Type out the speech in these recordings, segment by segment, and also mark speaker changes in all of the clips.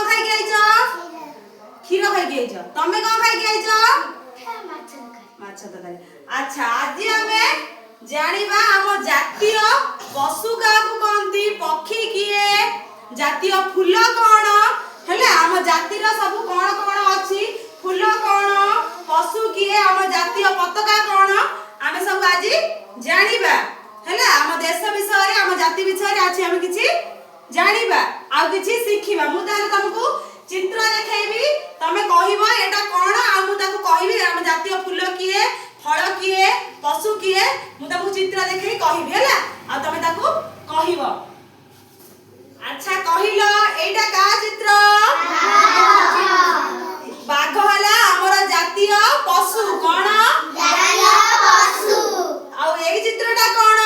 Speaker 1: खाई के आइछ क्षीर खाई के आइछ तमे कौन खाई के आइछ माछ तरकारी। अच्छा आज हमें जानिबा हम जातीय पशु काकू कहंती पक्षी किए जातीय फूल कौन हेले हम जातिर सब कौन कौन अछि फूल कौन पशु किए हम जातीय पताका कौन आमे सब आज जानिबा हेले हम देश विषय रे हम जाति विषय रे अछि हम किछि जानिबा आ किछि सिखिबा मु ताले तुमको चित्र देखेबी तमे कहिबो एटा कोन आ मु ताको कहिबी हम जातीय फूल किए फल किए पशु किए मु ताको चित्र देखै कहिबी हैला आ तमे ताको कहिबो। अच्छा कहिलो एटा का चित्र बाघ हला हमर जातीय पशु कोन जातीय पशु आ एई चित्रटा कोन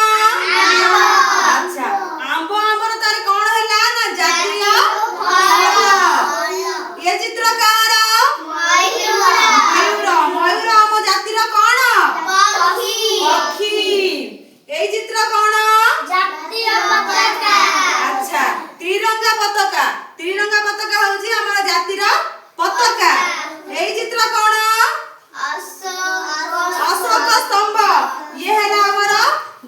Speaker 1: अच्छा आंबो हमर तार कोन हला ना जातीय फल ये चित्रकार मयूर मयूर हम जातीय कोन पक्षी पक्षी एई चित्र कोन जातीय पताका। अच्छा त्रिरंगा पताका होची हमर जातीय पताका एई चित्र कोन अशोक स्तंभ ये हला हमर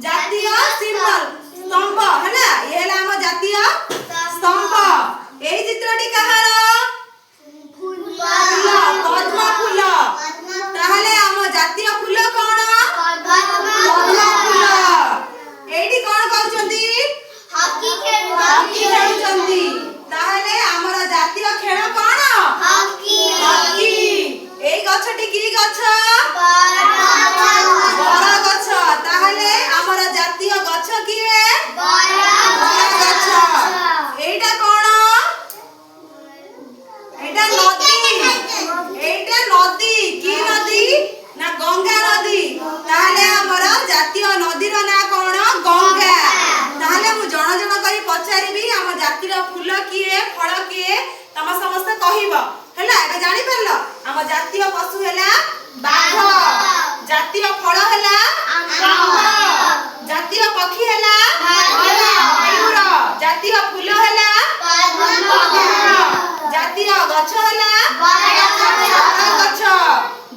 Speaker 1: जातीय सिंबल स्तंभ हला ये हला हमर जातीय स्तंभ एई चित्रटी कहार फूल पद्म फूल ताहले हम जातीय फूल कोन पद्म फूल एडी कोन करचंती हॉकी खेलुचंती ताहले हमर जातीय खेल कोन हॉकी हॉकी एई गछटी की गछ बड़ गछ ताहले हमर जातीय गछ किए बड़ गछ एटा कोन एटा नदी की नदी ना गंगा नदी ताहले हमर जातीय नदीर ना कोन गंगा ताहले मु जण जण करी पचारिबी हम जातीय फूल किए फल किए तम समस्त कहिबो हैला एटा जानि परलो हम जातीय पशु हैला बाघ जातीय फल हैला आंबा जातीय पक्षी हैला मयूर जातीय फूल हैला पद्म जातीय गछ हैला गछ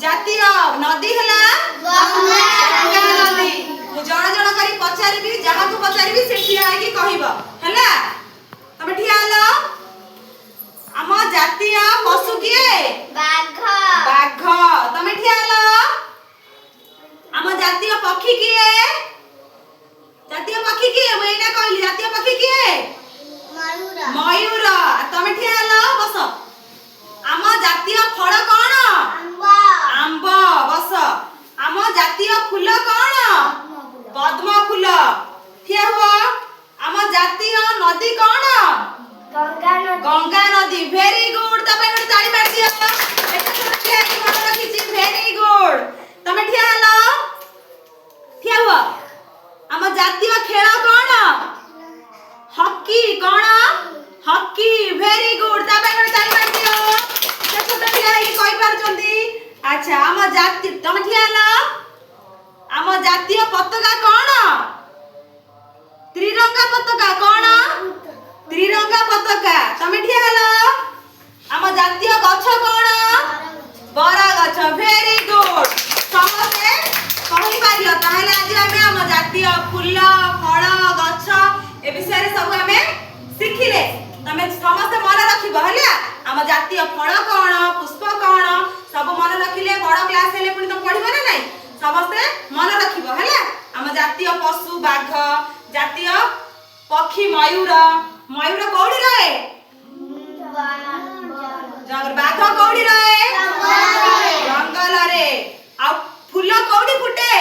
Speaker 1: जातीय नदी हैला गंगा नदी मु जण जण करी पचारिबी जहा को पचारिबी से ठिया कि कहिबो हैला तमे ठिया हलो हम जातीय पशु किए बाघ तमे ठिया हलो हम जातीय पक्षी किए मैना कहली जातीय पक्षी किए मयूर तमे ठिया हलो बस हम जातीय फल कोन आंबा बस हम जातीय फूल कोन पद्म फूल ठिया हुआ हम जातीय नदी कोन गंगा नदी वेरी गुड तमे गोटे ताली मार दियो एटा सब ठिया कि मन रखिछि वेरी गुड तमे ठिया हलो ठिया हुआ हम जातीय खेल कोन हॉकी कोन हॉकी वेरी गुड तमे गोटे ताली मार दियो एटा सब ठिया कि कहि पारचंती। अच्छा हम जाति तमे ठिया हलो हम जातीय पताका कोन त्रिरंगा पताका कोन त्रिरंगा पताका तमे ठिया हलो हम जातीय गछ कोन बड़ गछ वेरी गुड समते कहि पारियो ताहले आज हम जातीय फूल फल गछ ए विषय रे सब हमें सिखिले तमे समस्त मन रखिबो हला हम जातीय फल कोन पुष्प कोन सब मन रखिले बड़ क्लास हेले पुनी तुम पढिबो ना नहीं समस्ते मन रखिबो हला हम जातीय पशु बाघ जातीय पक्षी मयूर मयूर कोडी रहे जंगल बाघ कोडी रहे जंगल रे आ फूल कोडी फुटे